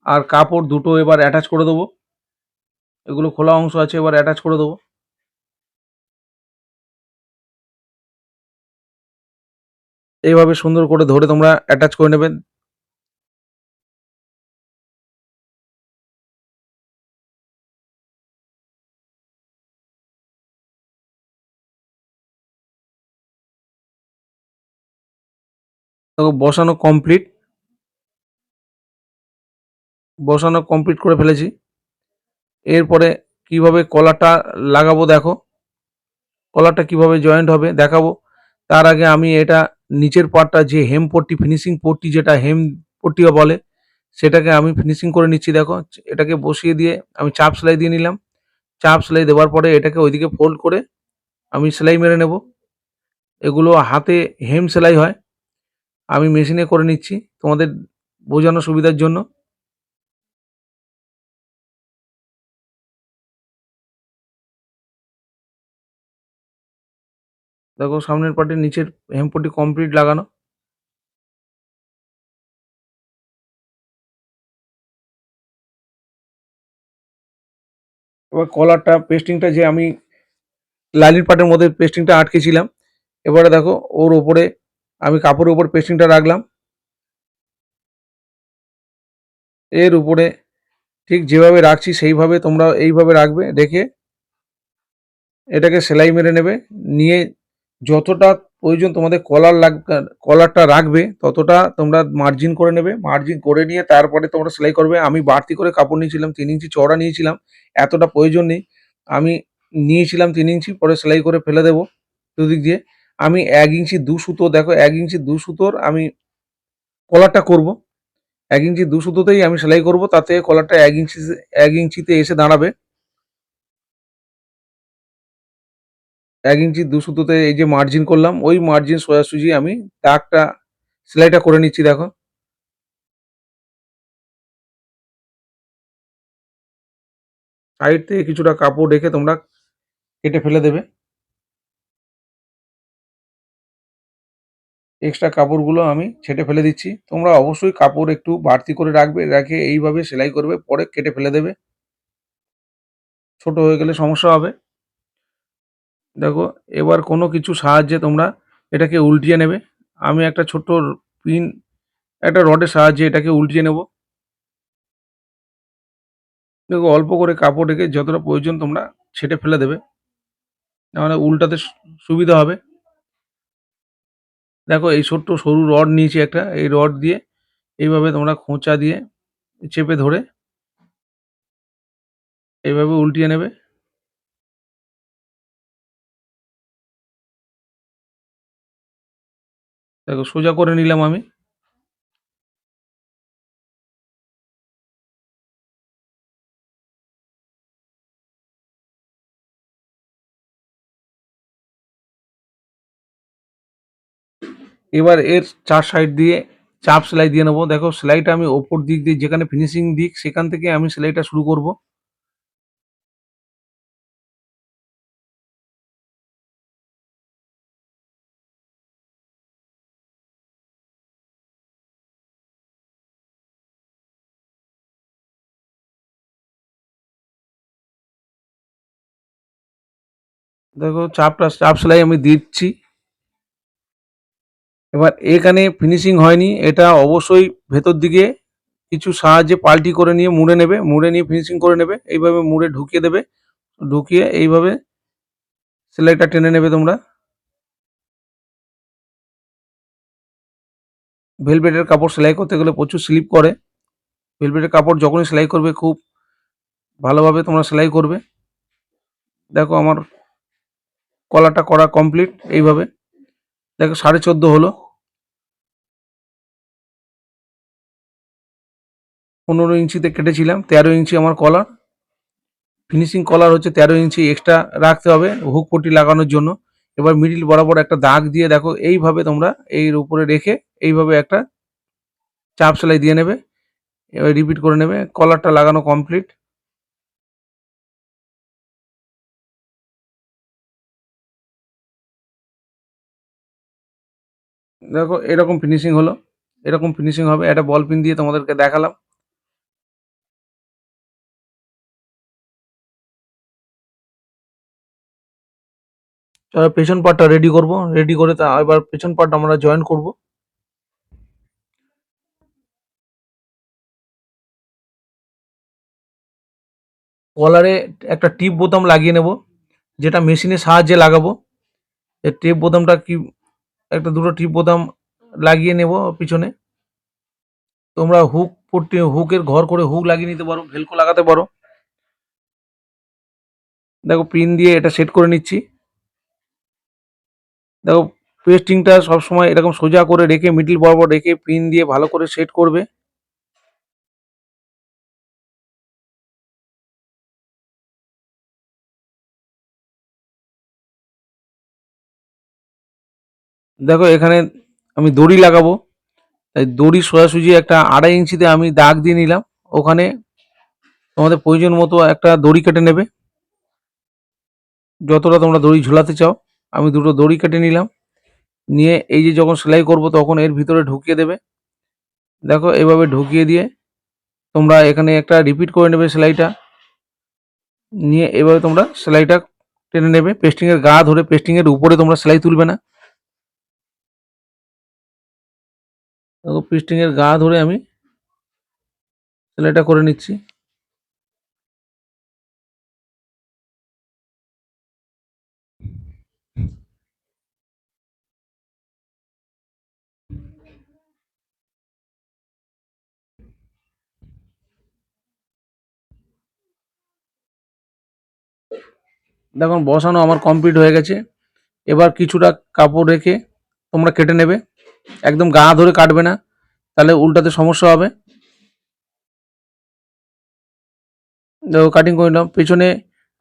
আর কাপড় দুটো এবার অ্যাটাচ করে দেবো। এগুলো খোলা অংশ আছে এবার অ্যাটাচ করে দেবো। এইভাবে সুন্দর করে ধরে তোমরা অ্যাটাচ করে নেবেন। দেখো বসানো কমপ্লিট। বসানো কমপ্লিট করে ফেলেছি। এরপরে কিভাবে কলারটা লাগাবো দেখো। কলারটা কিভাবে জয়েন্ট হবে দেখাবো। তার আগে আমি এটা নিচের পার্টটা যে হেম পট্টি ফিনিশিং পট্টি যেটা হেম পট্টিও বলে সেটাকে আমি ফিনিশিং করে নিচ্ছি দেখো। এটাকে বসিয়ে দিয়ে আমি চাপ সেলাই দিয়ে নিলাম। চাপ সেলাই দেওয়ার পরে এটাকে ওইদিকে ফোল্ড করে আমি সেলাই মেরে নেব। এগুলো হাতে হেম সেলাই হয়। আমি মেশিনে করে নিচ্ছি তোমাদের বোঝানোর সুবিধার জন্য। দেখো সামনের পার্টের নিচের হেম পট্টি কমপ্লিট লাগানো। এবার কলারটা পেস্টিংটা যে আমি লাইলিন পার্টের মধ্যে পেস্টিংটা আটকেছিলাম এবারে দেখো ওর ওপরে আমি কাপড়ের উপর পেস্টিংটা রাখলাম। এর উপরে ঠিক যেভাবে রাখছি সেইভাবে তোমরা এইভাবে রাখবে। রেখে এটাকে সেলাই মেরে নেবে। নিয়ে যতটা প্রয়োজন তোমাদের কলারটা রাখবে ততটা তোমরা মার্জিন করে নেবে। মার্জিন করে নিয়ে তারপরে তোমরা সেলাই করবে। আমি বাড়তি করে কাপড় নিয়েছিলাম 3 ইঞ্চি চওড়া নিয়েছিলাম। এতটা প্রয়োজন নেই। আমি নিয়েছিলাম 3 ইঞ্চি পরে সেলাই করে ফেলে দেবো দুদিক দিয়ে। আমি 1 ইঞ্চি 2 সুতো দেখো 1 ইঞ্চি 2 সুতোর আমি কলারটা করব। 1 ইঞ্চি 2 সুতোতেই আমি সেলাই করব তাতে কলারটা 1 ইঞ্চিতে এসে দাঁড়াবে। 1 ইঞ্চি 2 সুতোতে এই যে মার্জিন করলাম ওই মার্জিন সোজাসুজি আমি দাগটা সেলাইটা করে নিচ্ছি দেখো। সাইড থেকে কিছুটা কাপড় রেখে তোমরা কেটে ফেলে দেবে। এক্সট্রা কাপড়গুলো আমি ছেঁটে ফেলে দিচ্ছি। তোমরা অবশ্যই কাপড় একটু বাড়তি করে রাখবে। রেখে এইভাবে সেলাই করবে পরে কেটে ফেলে দেবে। ছোট হয়ে গেলে সমস্যা হবে। দেখো এবার কোনো কিছু সাহায্যে তোমরা এটাকে উল্টিয়ে নেবে। আমি একটা ছোট্ট পিন একটা রডের সাহায্যে এটাকে উল্টিয়ে নেব। দেখো অল্প করে কাপড় রেখে যতটা প্রয়োজন তোমরা ছেঁটে ফেলে দেবে। নাহলে উল্টাতে সুবিধা হবে। দেখো এই ছোট্ট সরু রড নিয়েছি একটা। এই রড দিয়ে এইভাবে তোমরা খোঁচা দিয়ে চেপে ধরে এইভাবে উল্টিয়ে নেবে। দেখো সোজা করে নিলাম আমি। এবার এর ৪ সাইড দিয়ে চাপ সেলাই দিয়ে নেবো। দেখো সেলাইটা আমি ওপর দিক দিয়ে যেখানে ফিনিশিং দিক সেখান থেকে আমি সেলাইটা শুরু করব। দেখো চাপ সেলাই আমি দিচ্ছি। এবার এখানে ফিনিশিং হয়নি, এটা অবশ্যই ভেতর দিকে কিছু সাহায্যে পাল্টি করে নিয়ে মুড়ে নেবে, মুড়ে নিয়ে ফিনিশিং করে নেবে। এইভাবে মুড়ে ঢুকিয়ে দেবে, ঢুকিয়ে এইভাবে সেলাইটা টেনে নেবে তোমরা। ভেলভেটের কাপড় সেলাই করতে গেলে প্রচুর স্লিপ করে। ভেলভেটের কাপড় যখনই সেলাই করবে খুব ভালোভাবে তোমরা সেলাই করবে। দেখো আমার কলারটা করা কমপ্লিট। এইভাবে দেখো 14.5 হলো। 15 ইঞ্চিতে কেটেছিলাম, 13 ইঞ্চি আমার কলার। ফিনিশিং কলার হচ্ছে 13 ইঞ্চি এক্সট্রা রাখতে হবে হুক পট্টি লাগানোর জন্য। এবার মিডিল বরাবর একটা দাগ দিয়ে দেখো এইভাবে তোমরা এর উপরে রেখে এইভাবে একটা চাপ সেলাই দিয়ে নেবে। এবার রিপিট করে নেবে। কলারটা লাগানো কমপ্লিট। দেখো এরকম ফিনিশিং হলো, এরকম ফিনিশিং হবে। একটা বল পিন দিয়ে তোমাদেরকে দেখালাম। চলো পেছন পার্টটা রেডি করব, রেডি করে তা এবার পেছন পার্ট আমরা জয়েন করব। কলারে একটা টিপ বোতাম লাগিয়ে নেব, যেটা মেশিনের সাহায্যে লাগাবো। এই টিপ বোতামটা কি, একটা দুটো টিপ বোতাম লাগিয়ে নেব পিছনে। তোমরা হুক পট্টি হুকের ঘর করে হুক লাগিয়ে নিতে পারো, ভেলকো লাগাতে পারো। দেখো পিন দিয়ে এটা সেট করে নিচ্ছি। দেখো পেস্টিংটা সবসময় এরকম সোজা করে রেখে মিডিল বরাবর রেখে পিন দিয়ে ভালো করে সেট করবে। দেখো এখানে আমি দড়ি লাগাবো, তাই দড়ি সোজাসুজি একটা 2.5 ইঞ্চিতে আমি দাগ দিয়ে নিলাম। ওখানে তোমাদের প্রয়োজন মতো একটা দড়ি কেটে নেবে, যতটা তোমরা দড়ি ঝুলাতে চাও। আমি দুটো দড়ি কেটে নিলাম, নিয়ে এই যে যখন সেলাই করব তখন এর ভিতরে ঢুকিয়ে দেবে। দেখো এভাবে ঢুকিয়ে দিয়ে তোমরা এখানে একটা রিপিট করে নেবে সেলাইটা, নিয়ে এভাবে তোমরা সেলাইটা টেনে নেবে। পেস্টিংয়ের গা ধরে, পেস্টিংয়ের উপরে তোমরা সেলাই তুলবে না। দেখো পেস্টিংয়ের গা ধরে আমি সেলাইটা করে নিচ্ছি। দেখুন বসানো আমার কমপ্লিট হয়ে গেছে। এবার কিছুটা কাপড় রেখে তোমরা কেটে নেবে, একদম গা ধরে কাটবে না, তাহলে উল্টাতে সমস্যা হবে। দেখো কাটিং করে নিলাম। পেছনে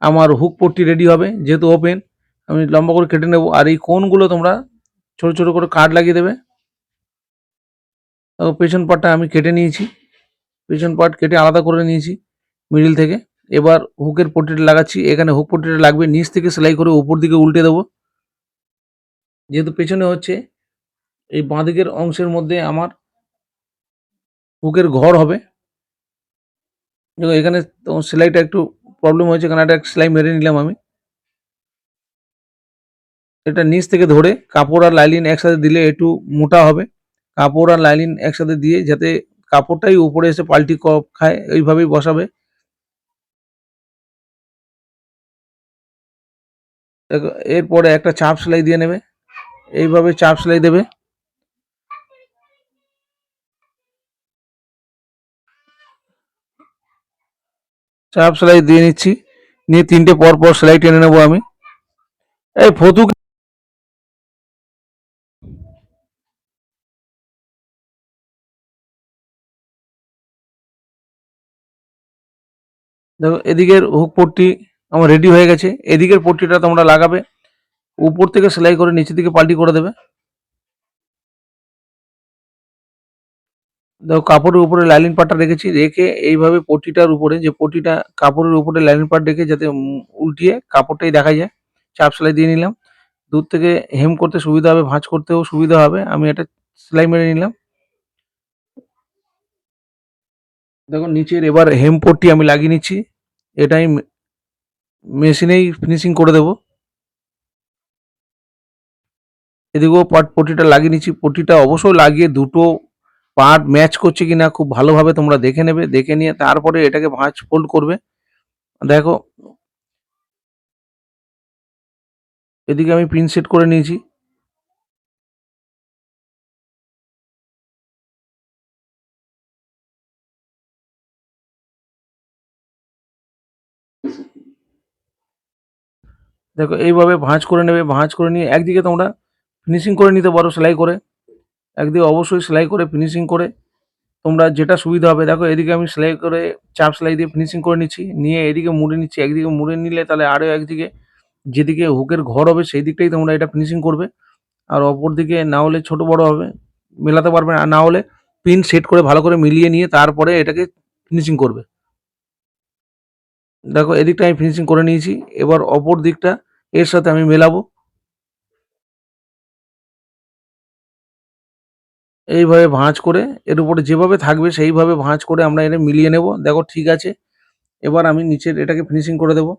আমার হুক পট্টি রেডি হবে, যেহেতু ওপেন আমি লম্বা করে কেটে নেব। আর এই কোণগুলো তোমরা ছোট ছোট করে কাট লাগিয়ে দেবে। দেখো পেছন পার্টটা আমি কেটে নিয়েছি, পেছন পার্ট কেটে আলাদা করে নিয়েছি মিডিল থেকে। এবার হুকের পট্টিটা লাগাচ্ছি। এখানে হুক পট্টিটা লাগবে, নিচ থেকে সেলাই করে উপর দিকে উল্টে দেবো। যেহেতু পেছনে হচ্ছে, এই বাঁ দিকের অংশের মধ্যে আমার হুকের ঘর হবে। দেখো এখানে তো সেলাইটা একটু প্রবলেম হয়েছে, এখানে একটা সেলাই মেরে নিলাম আমি। এটা নিচ থেকে ধরে কাপড় আর লাইলিন একসাথে দিলে একটু মোটা হবে। কাপড় আর লাইলিন একসাথে দিয়ে যাতে কাপড়টাই উপরে এসে পাল্টি খায় ওইভাবেই বসাবে। দেখো এরপরে একটা চাপ সেলাই দিয়ে নেবে, এইভাবে চাপ সেলাই দেবে। চাপ সেলাই দিয়ে নিচ্ছি, নিয়ে 3টে পর পর সেলাই টেনে নেবো আমি। এই ফতুক দেখো এদিকের হুক পট্টি আমার রেডি হয়ে গেছে। এদিকের পট্টিটা তোমরা লাগাবে, উপর থেকে সেলাই করে নিচের দিকে পাল্টি করে দেবে। দেখো কাপড়ের উপরে লাইনিং পার্টটা রেখেছি, রেখে এইভাবে পট্টিটার উপরে, যে পট্টিটা কাপড়ের উপরে লাইনিং পার্ট রেখে যাতে উল্টিয়ে কাপড়টাই দেখা যায়, চাপ সেলাই দিয়ে নিলাম। দূর থেকে হেম করতে সুবিধা হবে, ভাঁজ করতেও সুবিধা হবে। আমি এটা সেলাই মেরে নিলাম। দেখো নিচের এবার হেম পট্টি আমি লাগিয়ে নিচ্ছি, এটাই মেশিনেই ফিনিশিং করে দেবো। এদিকেও পট্টিটা লাগিয়ে নিচ্ছি। পট্টিটা অবশ্যই লাগিয়ে দুটো পার্ট ম্যাচ করছে কিনা খুব ভালোভাবে তোমরা দেখে নেবে, দেখে নিয়ে তারপরে এটাকে ভাঁজ ফোল্ড করবে। দেখো এদিকে আমি পিন সেট করে নিয়েছি। দেখো এইভাবে ভাঁজ করে নেবে, ভাঁজ করে নিয়ে একদিকে তোমরা ফিনিশিং করে নিতে পারো সেলাই করে, একদিকে অবশ্যই সেলাই করে ফিনিশিং করে তোমরা যেটা সুবিধা হবে। দেখো এদিকে আমি সেলাই করে চাপ সেলাই দিয়ে ফিনিশিং করে নিচ্ছি, নিয়ে এদিকে মুড়ে নিচ্ছি। একদিকে মুড়ে নিলে তাহলে আরও একদিকে যেদিকে হুকের ঘর হবে সেই দিকটাই তোমরা এটা ফিনিশিং করবে, আর অপর দিকে না হলে ছোট বড় হবে, মেলাতে পারবে না। আর না হলে পিন সেট করে ভালো করে মিলিয়ে নিয়ে তারপরে এটাকে ফিনিশিং করবে। দেখো এদিকটা আমি ফিনিশিং করে নিয়েছি, এবার অপর দিকটা এর সাথে আমি মেলাবো। এইভাবে ভাঁজ করে এর উপরে যেভাবে থাকবে সেইভাবে ভাঁজ করে আমরা এটা মিলিয়ে নেব। দেখো ঠিক আছে, এবার আমি নিচের এটাকে ফিনিশিং করে দেব।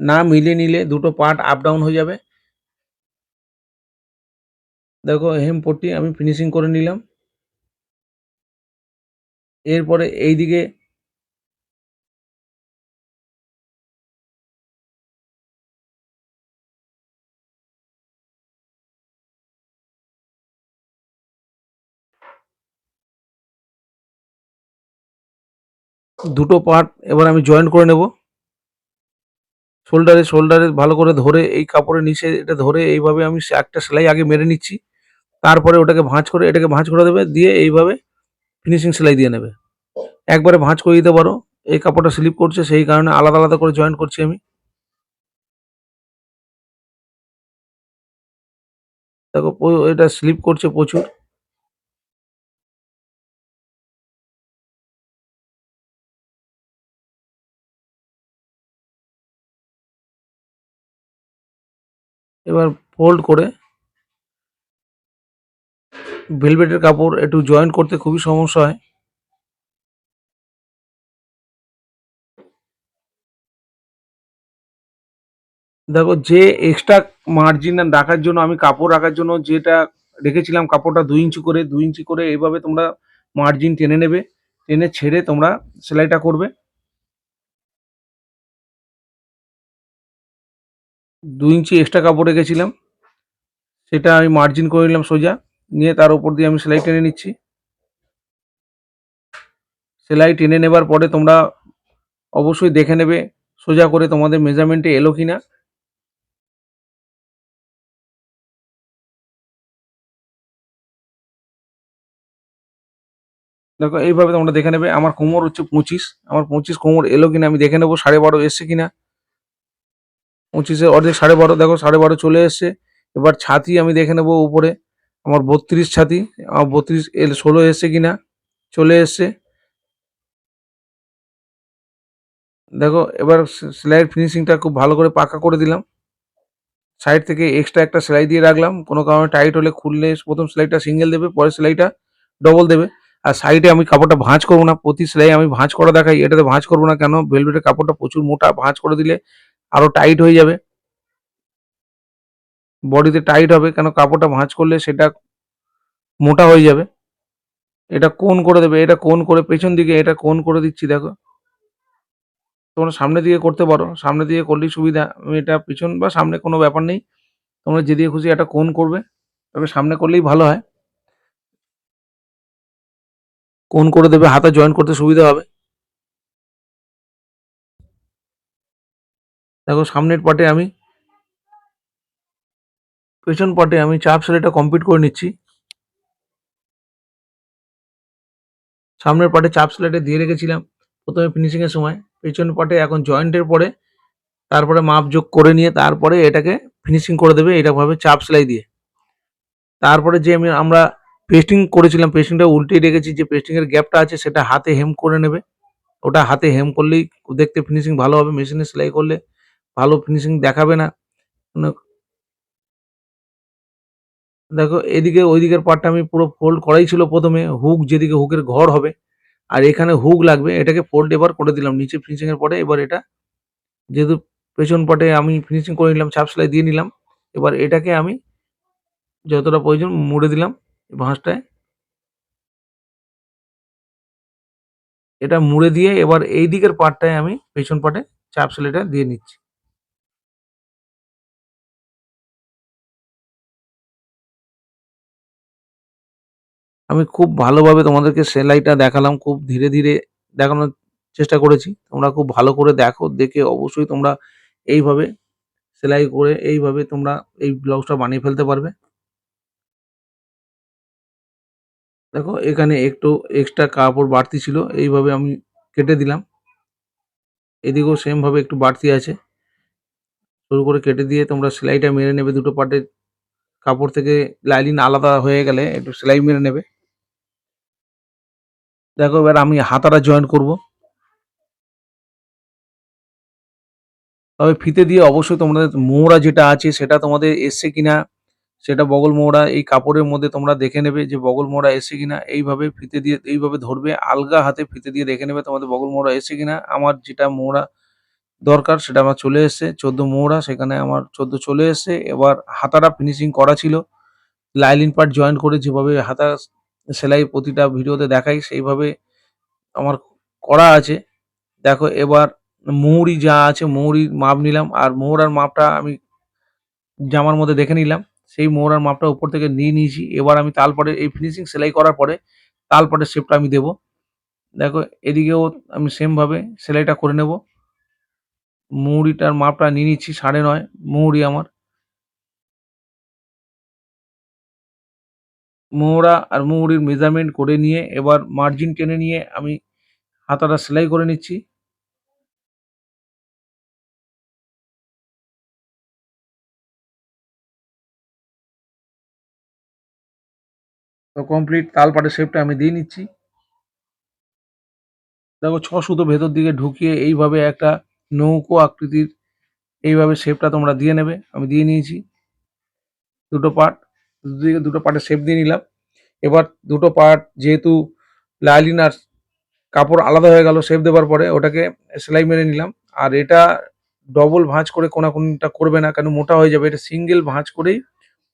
না মিলিয়ে নিলে দুটো পার্ট আপ ডাউন হয়ে যাবে। দেখো হেম পট্টি আমি ফিনিশিং করে নিলাম। এরপরে এইদিকে দুটো পার্ট এবার আমি জয়েন্ট করে নেব। শোল্ডারে শোল্ডারে ভালো করে ধরে এই কাপড়ের নিচে এটা ধরে এইভাবে আমি একটা সেলাই আগে মেরে নিচ্ছি, তারপরে ওটাকে ভাঁজ করে এটাকে ভাঁজ করে দেবে, দিয়ে এইভাবে ফিনিশিং সেলাই দিয়ে নেবে। একবারে ভাঁজ করে দিতে পারো, এই কাপড়টা স্লিপ করছে সেই কারণে আলাদা আলাদা করে জয়েন্ট করছি আমি। দেখো এটা স্লিপ করছে প্রচুর। এবার ফোল্ড করে ভেলভেটের কাপড় একটু জয়েন্ট করতে খুবই সমস্যা হয়। দেখো যে এক্সট্রা মার্জিন রাখার জন্য আমি কাপড় রাখার জন্য যেটা রেখেছিলাম, কাপড়টা 2 ইঞ্চি করে 2 ইঞ্চি করে এইভাবে তোমরা মার্জিন টেনে নেবে, টেনে ছেড়ে তোমরা সেলাইটা করবে। 2 ইঞ্চি এক্সট্রা কাপড় রেখেছিলাম, সেটা আমি মার্জিন করে নিলাম সোজা, নিয়ে তার উপর দিয়ে আমি সেলাই টেনে নিচ্ছি। সেলাই টেনে নেবার পরে তোমরা অবশ্যই দেখে নেবে সোজা করে তোমাদের মেজারমেন্টে এলো কিনা। দেখো এইভাবে তোমরা দেখে নেবে। আমার কোমর হচ্ছে 25, আমার 25 কোমর এলো কিনা আমি দেখে নেবো, 12.5 এসছে কিনা। 25-এর অর্ধেক 12.5, দেখো 12.5 চলে এসছে। এবার ছাতি আমি দেখে নেবো উপরে, আমার 32 ছাতি, আমার 32 16 এসছে কিনা, চলে এসছে। দেখো এবার সেলাইয়ের ফিনিশিংটা খুব ভালো করে পাকা করে দিলাম। সাইড থেকে এক্সট্রা একটা সেলাই দিয়ে রাখলাম, কোনো কারণে টাইট হলে খুললে প্রথম সেলাইটা সিঙ্গেল দেবে, পরের সেলাইটা ডবল দেবে। আর সাইডে আমি কাপড়টা ভাঁজ করবো না, প্রতি সেলাই আমি ভাঁজ করা দেখাই, এটাতে ভাঁজ করবো না। কেন, ভেলভেটের কাপড়টা প্রচুর মোটা, ভাঁজ করে দিলে আরও টাইট হয়ে যাবে, বডিতে টাইট হবে। কেন, কাপড়টা ভাঁজ করলে সেটা মোটা হয়ে যাবে। এটা কোণ করে দেবে, এটা কোণ করে পেছন দিকে এটা কোণ করে দিচ্ছি। দেখো তোমরা সামনের দিকে করতে পারো, সামনের দিকে করলেই সুবিধা। আমি এটা পিছন বা সামনে কোনো ব্যাপার নেই, তোমরা যেদিকে খুশি একটা কোণ করবে, তবে সামনে করলেই ভালো হয়। কোণ করে দেবে, হাতা জয়েন করতে সুবিধা হবে। দেখো সামনের পার্টে আমি, পেছন পার্টে আমি চাপ সেলাইটা কমপ্লিট করে নিচ্ছি। সামনের পার্টে চাপ সেলাইটা দিয়ে রেখেছিলাম, প্রথমে ফিনিশিং এর সময় পেছন পাটে এখন জয়েন্টের পরে তারপরে মাপ যোগ করে নিয়ে তারপরে এটাকে ফিনিশিং করে দেবে এরকমভাবে চাপ সেলাই দিয়ে। তারপরে যে আমরা পেস্টিং করেছিলাম, পেস্টিংটা উল্টিয়ে রেখেছি, যে পেস্টিং এর গ্যাপটা আছে সেটা হাতে হেম করে নেবে। ওটা হাতে হেম করলেই দেখতে ফিনিশিং ভালো হবে, মেশিনে সেলাই করলে ভালো ফিনিশিং দেখাবে না। মানে দেখো এদিকে ওইদিকের পার্টটা আমি পুরো ফোল্ড করাই ছিল প্রথমে, হুক যেদিকে হুকের ঘর হবে আর এখানে হুক লাগবে, এটাকে ফোল্ড এবার করে দিলাম নিচে ফিনিশিং এর পরে। এবার এটা যেহেতু পেছন পাটে আমি ফিনিশিং করে নিলাম, ছাপ সেলাই দিয়ে নিলাম, এবার এটাকে আমি যতটা প্রয়োজন মুড়ে দিলাম ভাঁজটায়। এটা মুড়ে দিয়ে এবার এই দিকের পার্টটায় আমি পেছন পাটে চাপ সেলাইটা দিয়ে নিচ্ছি। আমি খুব ভালোভাবে তোমাদেরকে সেলাইটা দেখালাম, খুব ধীরে ধীরে দেখানোর চেষ্টা করেছি। তোমরা খুব ভালো করে দেখো, দেখে অবশ্যই তোমরা এইভাবে সেলাই করে এইভাবে তোমরা এই ব্লাউজটা বানিয়ে ফেলতে পারবে। দেখো এখানে একটু এক্সট্রা কাপড় বাড়তি ছিল, এইভাবে আমি কেটে দিলাম। এদিকেও সেম ভাবে একটু বাড়তি আছে, সরু করে কেটে দিয়ে তোমরা সেলাইটা মেরে নেবে। দুটো পার্টের কাপড় থেকে লাইনিং আলাদা হয়ে গেলে একটু সেলাই মেরে নেবে। দেখো এবার আমি হাতাটা জয়েন করব, তবে ফিতে দিয়ে অবশ্যই তোমাদের মোহরা যেটা আছে সেটা তোমাদের এসছে কিনা, সেটা বগল মোহরা এই কাপড়ের মধ্যে তোমরা দেখে নেবে যে বগল মোহরা এসছে কিনা। এইভাবে ফিতে দিয়ে এইভাবে ধরবে, আলগা হাতে ফিতে দিয়ে দেখে নেবে তোমাদের বগল মোহরা এসছে কিনা। আমার যেটা মোহরা দরকার সেটা আমার চলে এসছে 14 মোহরা, সেখানে আমার 14 চলে এসছে। এবার হাতাটা ফিনিশিং করা ছিল, লাইলিন পার্ট জয়েন করে যেভাবে হাতা সেলাই প্রতিটা ভিডিওতে দেখাই সেইভাবে আমার করা আছে। দেখো এবার মুহুরি যা আছে মুহুরির মাপ নিলাম, আর মোহরার মাপটা আমি জামার মধ্যে দেখে নিলাম, সেই মোহরার মাপটা উপর থেকে নিয়ে নিয়েছি। এবার আমি তালপাড়ে এই ফিনিশিং সেলাই করার পরে তালপাড়ের শেপটা আমি দেবো। দেখো এদিকেও আমি সেম ভাবে সেলাইটা করে নেব। মুহুরিটার মাপটা নিয়ে নিচ্ছি 9.5 মুহুরি আমার। মোহরা আর মুহুরির মেজারমেন্ট করে নিয়ে এবার মার্জিন টেনে নিয়ে আমি হাতাটা সেলাই করে নিচ্ছি। তো কমপ্লিট তালপাড়ের শেপটা আমি দিয়ে নিচ্ছি। দেখো 6 সুতো ভেতর দিকে ঢুকিয়ে এইভাবে একটা নৌকো আকৃতির এইভাবে শেপটা তোমরা দিয়ে নেবে। আমি দিয়ে নিয়েছি দুটো পার্ট, দুদিকে দুটো পার্টের শেপ দিয়ে নিলাম। এবার দুটো পার্ট যেহেতু লাইলিন আর কাপড় আলাদা হয়ে গেল শেপ দেওয়ার পরে, ওটাকে সেলাই মেরে নিলাম। আর এটা ডবল ভাঁজ করে কোনাকুনিটা করবে না, কেন মোটা হয়ে যাবে। এটা সিঙ্গেল ভাঁজ করেই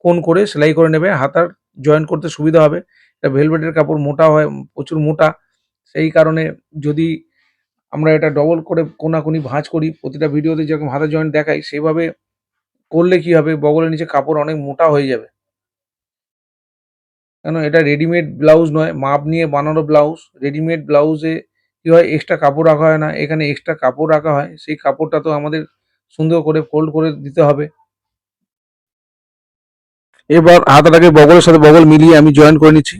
কোণ করে সেলাই করে নেবে, হাতার জয়েন করতে সুবিধা হবে। এটা ভেলভেটের কাপড় মোটা হয়, প্রচুর মোটা, সেই কারণে যদি আমরা এটা ডবল করে কোনাকুনি ভাঁজ করি, প্রতিটা ভিডিওতে যেরকম হাতা জয়েন্ট দেখাই সেভাবে করলে কি হবে, বগলের নিচে কাপড় অনেক মোটা হয়ে যাবে। কেন এটা রেডিমেড ব্লাউজ নয়, মাপ নিয়ে বানানো ব্লাউজ। রেডিমেড ব্লাউজে কি হয়, এক্সট্রা কাপড় রাখা হয় না, এখানে এক্সট্রা কাপড় রাখা হয়। সেই কাপড়টা তো আমাদের সুন্দর করে ফোল্ড করে দিতে হবে। এবার হাতাটাকে বগলের সাথে বগল মিলিয়ে আমি জয়েন করে নিচ্ছি।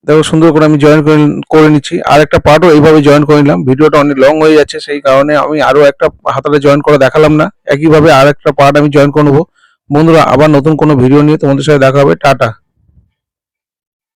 দেখো সুন্দর করে আমি জয়েন করে নিচ্ছি। আর একটা পার্টও এইভাবে জয়েন করে নিলাম। ভিডিওটা অনেক লং হয়ে যাচ্ছে, সেই কারণে আমি আরো একটা হাতাটা জয়েন করে দেখালাম না। একইভাবে আর একটা পার্ট আমি জয়েন করে নেবো। বন্ধুরা আবার নতুন কোনো ভিডিও নিয়ে তোমাদের সাথে দেখা হবে। টাটা।